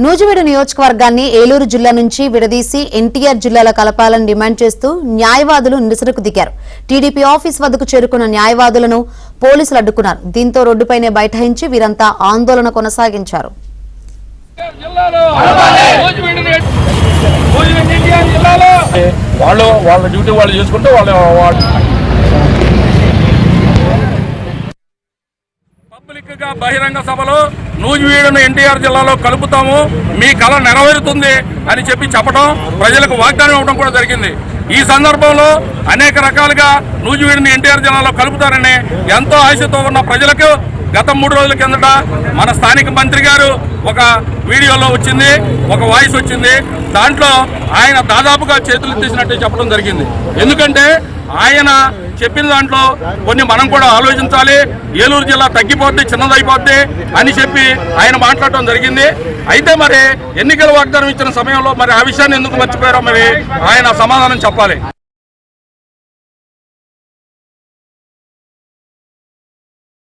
నూజివీడు నియోజకవర్గాన్ని ఏలూరు జిల్లా నుంచి విడదీసి ఎన్టీఆర్ జిల్లాలో కలపాలని డిమాండ్ చేస్తూ న్యాయవాదులు నిరసనకు దిగారు. టీడీపీ ఆఫీస్ వద్దకు చేరుకున్న న్యాయవాదులను పోలీసులు అడ్డుకున్నారు. దీంతో రోడ్డుపైనే బైఠాయించి వీరంతా ఆందోళన కొనసాగించారు. పబ్లిక్ గా బహిరంగ సభలో నూజివీడును ఎన్టీఆర్ జిల్లాలో కలుపుతాము, మీ కళ నెరవేరుతుంది అని చెప్పడం, ప్రజలకు వాగ్దానం ఇవ్వడం కూడా జరిగింది. ఈ సందర్భంలో అనేక రకాలుగా నూజివీడుని ఎన్టీఆర్ జిల్లాలో కలుపుతారని ఎంతో ఆశతో ఉన్న ప్రజలకు గత 3 రోజుల కిందట మన స్థానిక మంత్రి గారు ఒక వీడియోలో వచ్చింది, ఒక వాయిస్ వచ్చింది. దాంట్లో ఆయన దాదాపుగా చేతులు తీసినట్టు చెప్పడం జరిగింది. ఎందుకంటే ఆయన చెప్పిన దాంట్లో కొన్ని మనం కూడా ఆలోచించాలి. ఏలూరు జిల్లా తగ్గిపోద్ది, చిన్నదైపోద్ది అని చెప్పి ఆయన మాట్లాడటం జరిగింది. అయితే మరి ఎన్నికల వాగ్దానం ఇచ్చిన సమయంలో మరి ఆ విషయాన్ని ఎందుకు మర్చిపోయారో మరి ఆయన సమాధానం చెప్పాలి.